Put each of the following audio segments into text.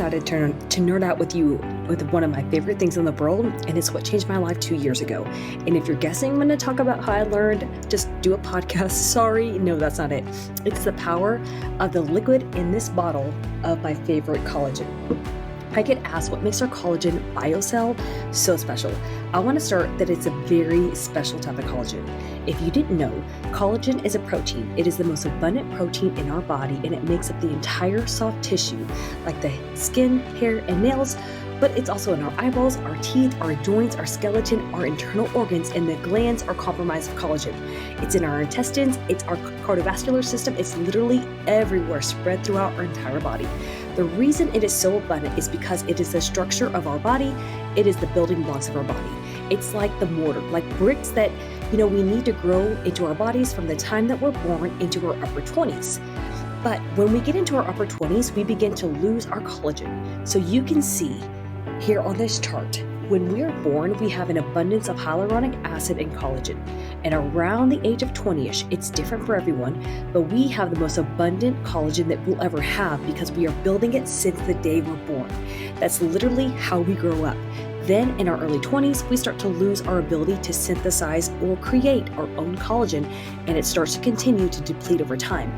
excited to nerd out with you with one of my favorite things in the world, and it's what changed my life 2 years ago. And if you're guessing I'm going to talk about how I learned, just do a podcast. Sorry, no, that's not it. It's the power of the liquid in this bottle of my favorite collagen. I get asked what makes our collagen BioCell so special. I want to start that it's a very special type of collagen. If you didn't know, collagen is a protein. It is the most abundant protein in our body, and it makes up the entire soft tissue, like the skin, hair, and nails, but it's also in our eyeballs, our teeth, our joints, our skeleton, our internal organs, and the glands are comprised of collagen. It's in our intestines, it's our cardiovascular system, it's literally everywhere, spread throughout our entire body. The reason it is so abundant is because it is the structure of our body. It is the building blocks of our body. It's like the mortar, like bricks that, we need to grow into our bodies from the time that we're born into our upper 20s. But when we get into our upper 20s, we begin to lose our collagen. So you can see here on this chart, when we are born, we have an abundance of hyaluronic acid and collagen. And around the age of 20-ish, it's different for everyone, but we have the most abundant collagen that we'll ever have because we are building it since the day we're born. That's literally how we grow up. Then in our early 20s, we start to lose our ability to synthesize or create our own collagen, and it starts to continue to deplete over time.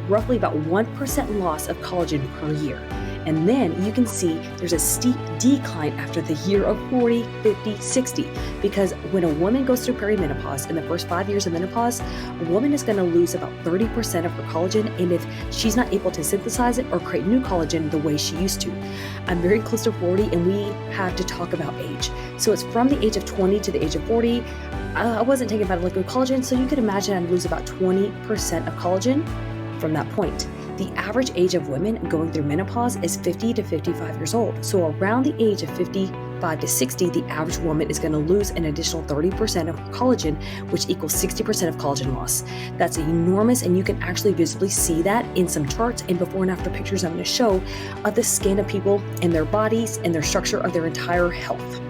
Roughly about 1% loss of collagen per year. And then you can see there's a steep decline after the year of 40, 50, 60, because when a woman goes through perimenopause, in the first 5 years of menopause, a woman is going to lose about 30% of her collagen, and if she's not able to synthesize it or create new collagen the way she used to. I'm very close to 40, and we have to talk about age. So it's from the age of 20 to the age of 40. I wasn't taking about liquid collagen, so you could imagine I'd lose about 20% of collagen from that point. The average age of women going through menopause is 50 to 55 years old. So around the age of 55 to 60, the average woman is going to lose an additional 30% of her collagen, which equals 60% of collagen loss. That's enormous, and you can actually visibly see that in some charts and before and after pictures I'm going to show of the skin of people and their bodies and their structure of their entire health.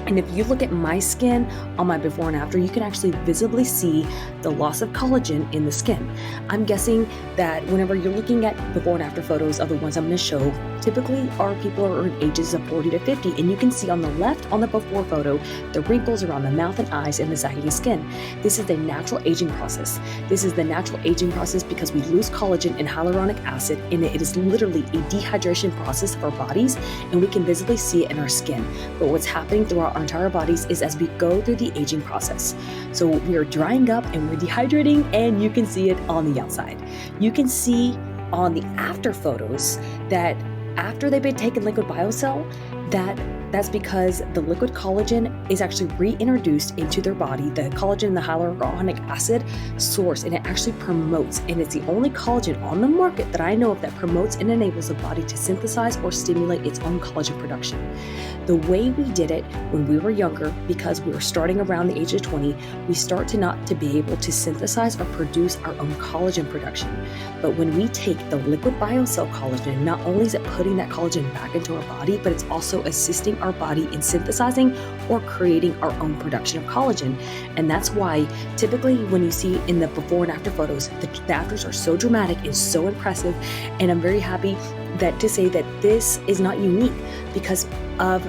And if you look at my skin on my before and after, you can actually visibly see the loss of collagen in the skin. I'm guessing that whenever you're looking at before and after photos of the ones I'm going to show, typically our people are in ages of 40 to 50. And you can see on the left, on the before photo, the wrinkles around the mouth and eyes and the saggy skin. This is the natural aging process. This is the natural aging process because we lose collagen and hyaluronic acid, and it is literally a dehydration process of our bodies, and we can visibly see it in our skin. But what's happening throughout our entire bodies is as we go through the aging process. So we are drying up and we're dehydrating, and you can see it on the outside. You can see on the after photos that after they've been taking liquid BioCell, that's because the liquid collagen is actually reintroduced into their body. The collagen and the hyaluronic acid source, and it actually promotes, and it's the only collagen on the market that I know of that promotes and enables the body to synthesize or stimulate its own collagen production. The way we did it when we were younger, because we were starting around the age of 20, we start to not to be able to synthesize or produce our own collagen production. But when we take the liquid BioCell collagen, not only is it putting that collagen back into our body, but it's also assisting our body in synthesizing or creating our own production of collagen. And that's why typically when you see in the before and after photos, the afters are so dramatic and so impressive. And I'm very happy to say that this is not unique because of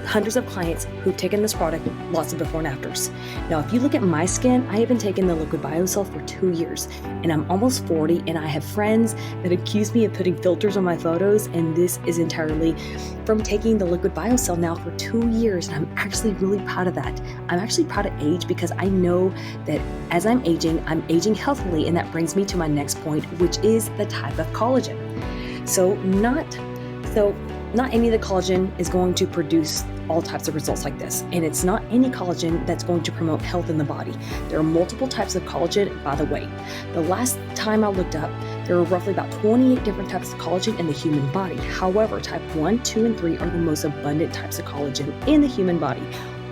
hundreds of clients who've taken this product, lots of before and afters. Now, if you look at my skin, I have been taking the liquid BioCell for 2 years, and I'm almost 40, and I have friends that accuse me of putting filters on my photos, and this is entirely from taking the liquid BioCell now for 2 years, and I'm actually really proud of that. I'm actually proud of age because I know that as I'm aging healthily, and that brings me to my next point, which is the type of collagen. Not any of the collagen is going to produce all types of results like this. And it's not any collagen that's going to promote health in the body. There are multiple types of collagen, by the way. The last time I looked up, there are roughly about 28 different types of collagen in the human body. However, type 1, 2, and 3 are the most abundant types of collagen in the human body.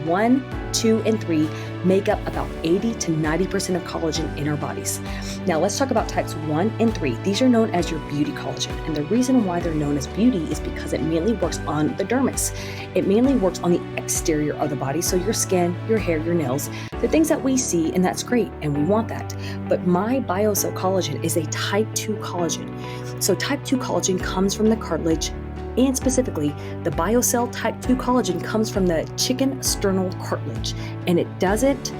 1, 2, and 3 make up about 80 to 90% of collagen in our bodies. Now let's talk about types 1 and 3. These are known as your beauty collagen. And the reason why they're known as beauty is because it mainly works on the dermis. It mainly works on the exterior of the body. So your skin, your hair, your nails, the things that we see, and that's great. And we want that. But my BioCell collagen is a type 2 collagen. So type 2 collagen comes from the cartilage And specifically, the BioCell type 2 collagen comes from the chicken sternal cartilage. And it doesn't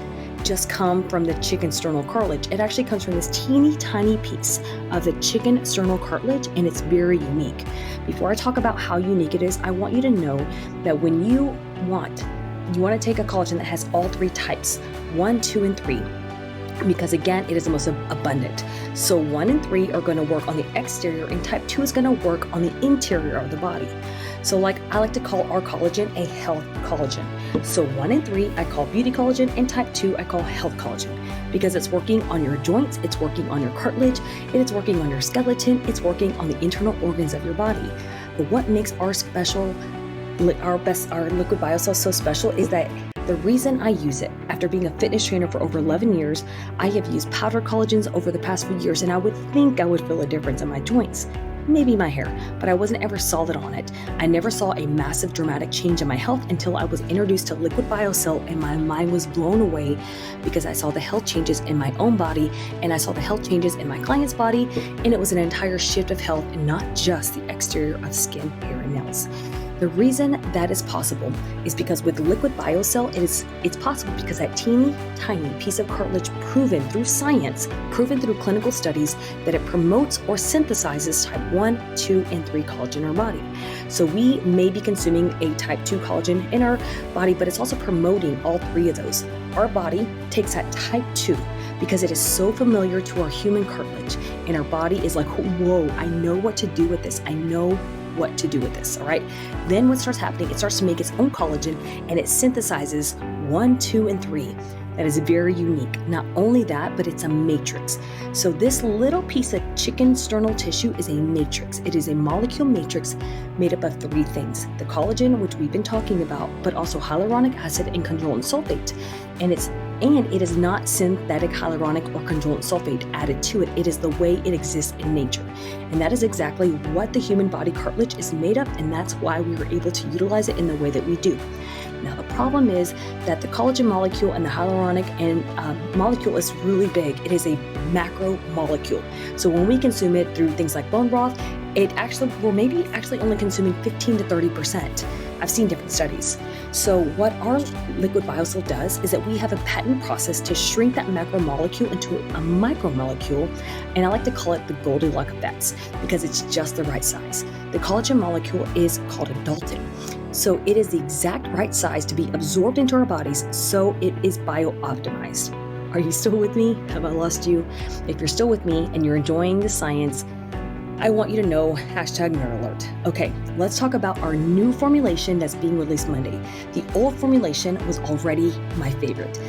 just come from the chicken sternal cartilage. It actually comes from this teeny tiny piece of the chicken sternal cartilage, and it's very unique. Before I talk about how unique it is, I want you to know that when you want to take a collagen that has all three types, 1, 2, and 3, because again, it is the most abundant. So 1 and 3 are going to work on the exterior, and type 2 is going to work on the interior of the body. So like I like to call our collagen a health collagen. So 1 and 3 I call beauty collagen, and type 2 I call health collagen, because it's working on your joints, it's working on your cartilage, and it's working on your skeleton, it's working on the internal organs of your body. But what makes our liquid BioCell so special is that the reason I use it, after being a fitness trainer for over 11 years, I have used powder collagens over the past few years, and I would think I would feel a difference in my joints, maybe my hair, but I wasn't ever solid on it. I never saw a massive dramatic change in my health until I was introduced to liquid BioCell, and my mind was blown away because I saw the health changes in my own body, and I saw the health changes in my client's body, and it was an entire shift of health and not just the exterior of skin, hair, and nails. The reason that is possible is because with liquid BioCell, it's possible because that teeny tiny piece of cartilage, proven through science, proven through clinical studies, that it promotes or synthesizes type 1, 2, and 3 collagen in our body. So we may be consuming a type 2 collagen in our body, but it's also promoting all three of those. Our body takes that type 2 because it is so familiar to our human cartilage, and our body is like, whoa, I know what to do with this. I know what to do with this, all right? Then what starts happening, it starts to make its own collagen, and it synthesizes 1, 2, and 3. That is very unique. Not only that, but it's a matrix. So this little piece of chicken sternal tissue is a matrix. It is a molecule matrix made up of 3 things: the collagen, which we've been talking about, but also hyaluronic acid and conjoint sulfate. And it is not synthetic hyaluronic or conjoint sulfate added to it. It is the way it exists in nature. And that is exactly what the human body cartilage is made of, and that's why we were able to utilize it in the way that we do. Now, the problem is that the collagen molecule and the hyaluronic molecule is really big. It is a macro molecule. So when we consume it through things like bone broth, we're maybe only consuming 15 to 30%. I've seen different studies. So what our liquid BioCell does is that we have a patent process to shrink that macromolecule into a micromolecule, and I like to call it the Goldilocks effect because it's just the right size. The collagen molecule is called a Dalton. So it is the exact right size to be absorbed into our bodies, so it is bio-optimized. Are you still with me? Have I lost you? If you're still with me and you're enjoying the science, I want you to know, #nerd alert. Okay, let's talk about our new formulation that's being released Monday. The old formulation was already my favorite.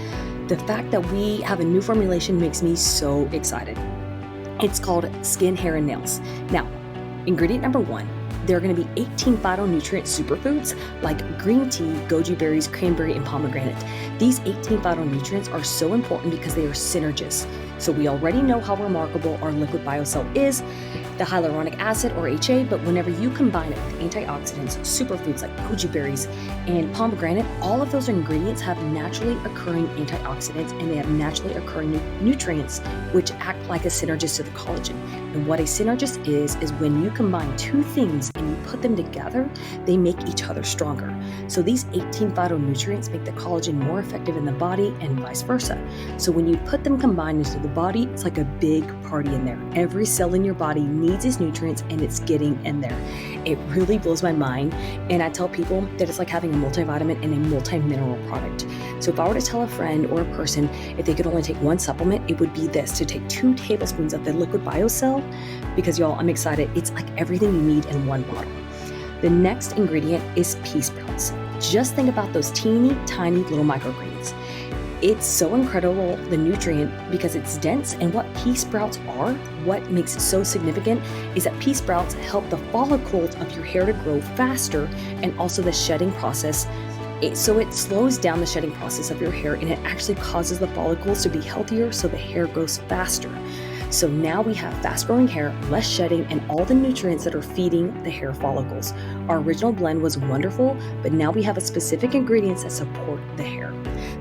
The fact that we have a new formulation makes me so excited. It's called Skin, Hair, and Nails. Now, ingredient number 1, there are going to be 18 phytonutrient superfoods like green tea, goji berries, cranberry, and pomegranate. These 18 phytonutrients are so important because they are synergists. So we already know how remarkable our liquid BioCell is, the hyaluronic acid or HA, but whenever you combine it with antioxidants, superfoods like goji berries and pomegranate, all of those ingredients have naturally occurring antioxidants, and they have naturally occurring nutrients which act like a synergist to the collagen. And what a synergist is when you combine 2 things and you put them together, they make each other stronger. So these 18 phytonutrients make the collagen more effective in the body and vice versa. So when you put them combined into the body, it's like a big party in there. Every cell in your body needs its nutrients, and it's getting in there. It really blows my mind, and I tell people that it's like having a multivitamin and a multi-mineral product. So if I were to tell a friend or a person if they could only take one supplement, it would be this: to take 2 tablespoons of the liquid BioCell, because y'all, I'm excited. It's like everything you need in one bottle. The next ingredient is pea sprouts. Just think about those teeny tiny little microgreens. It's so incredible, the nutrient, because it's dense. And what pea sprouts are, what makes it so significant, is that pea sprouts help the follicles of your hair to grow faster, and also the shedding process. So it slows down the shedding process of your hair, and it actually causes the follicles to be healthier, so the hair grows faster. So now we have fast growing hair, less shedding, and all the nutrients that are feeding the hair follicles. Our original blend was wonderful, but now we have a specific ingredients that support the hair.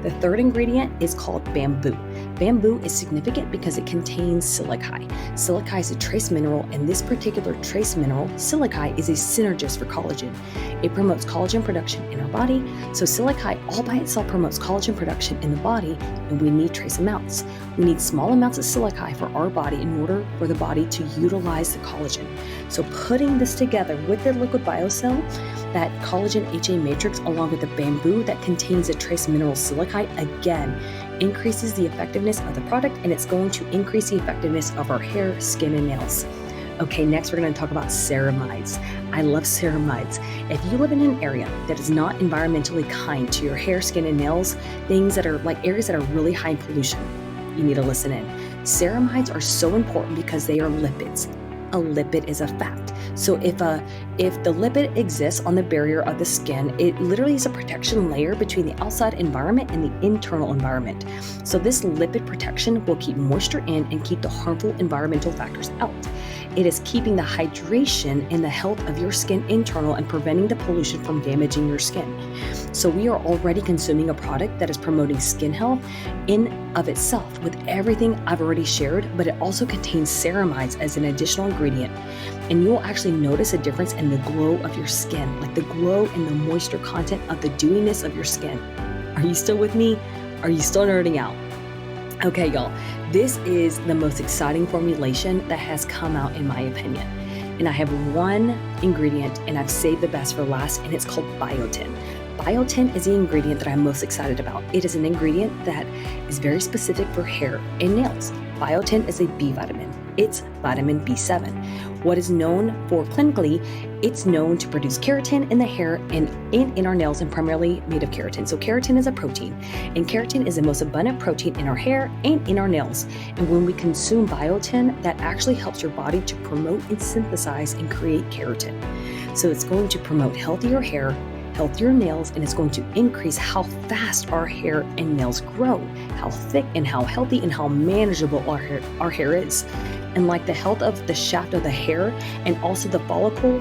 The third ingredient is called bamboo. Bamboo is significant because it contains silica. Silica is a trace mineral, and this particular trace mineral, silica, is a synergist for collagen. It promotes collagen production in our body, so silica all by itself promotes collagen production in the body, and we need trace amounts. We need small amounts of silica for our body in order for the body to utilize the collagen. So putting this together with the liquid BioCell, that collagen HA matrix, along with the bamboo that contains a trace mineral silica, again, increases the effectiveness of the product, and it's going to increase the effectiveness of our hair, skin, and nails. Okay, next we're going to talk about ceramides. I love ceramides. If you live in an area that is not environmentally kind to your hair, skin, and nails, things that are like areas that are really high in pollution, you need to listen in. Ceramides are so important because they are lipids. A lipid is a fat. So if the lipid exists on the barrier of the skin, it literally is a protection layer between the outside environment and the internal environment. So this lipid protection will keep moisture in and keep the harmful environmental factors out. It is keeping the hydration and the health of your skin internal and preventing the pollution from damaging your skin. So we are already consuming a product that is promoting skin health in of itself with everything I've already shared, but it also contains ceramides as an additional ingredient. And you'll actually notice a difference in the glow of your skin, like the glow and the moisture content of the dewiness of your skin. Are you still with me? Are you still nerding out? Okay, y'all, this is the most exciting formulation that has come out in my opinion. And I have one ingredient and I've saved the best for last, and it's called biotin. Biotin is the ingredient that I'm most excited about. It is an ingredient that is very specific for hair and nails. Biotin is a B vitamin. It's vitamin B7. What is known for clinically, it's known to produce keratin in the hair and in our nails, and primarily made of keratin. So keratin is a protein, and keratin is the most abundant protein in our hair and in our nails. And when we consume biotin, that actually helps your body to promote and synthesize and create keratin. So it's going to promote healthier hair, healthier nails, and it's going to increase how fast our hair and nails grow, how thick and how healthy and how manageable our hair is. And like the health of the shaft of the hair and also the follicle,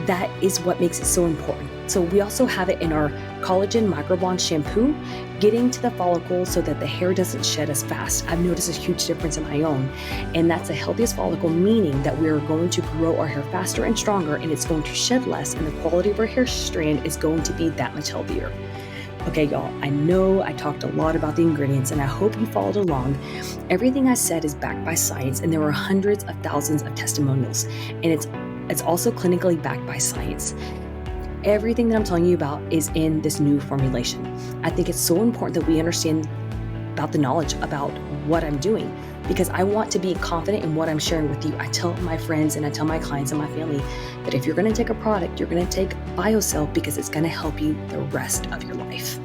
that is what makes it so important. So we also have it in our collagen microbond shampoo, getting to the follicle so that the hair doesn't shed as fast. I've noticed a huge difference in my own, and that's the healthiest follicle, meaning that we're going to grow our hair faster and stronger, and it's going to shed less, and the quality of our hair strand is going to be that much healthier. Okay, y'all, I know I talked a lot about the ingredients, and I hope you followed along. Everything I said is backed by science, and there are hundreds of thousands of testimonials, and it's also clinically backed by science. Everything that I'm telling you about is in this new formulation. I think it's so important that we understand about the knowledge about what I'm doing, because I want to be confident in what I'm sharing with you. I tell my friends and I tell my clients and my family that if you're going to take a product, you're going to take BioCell, because it's going to help you the rest of your life.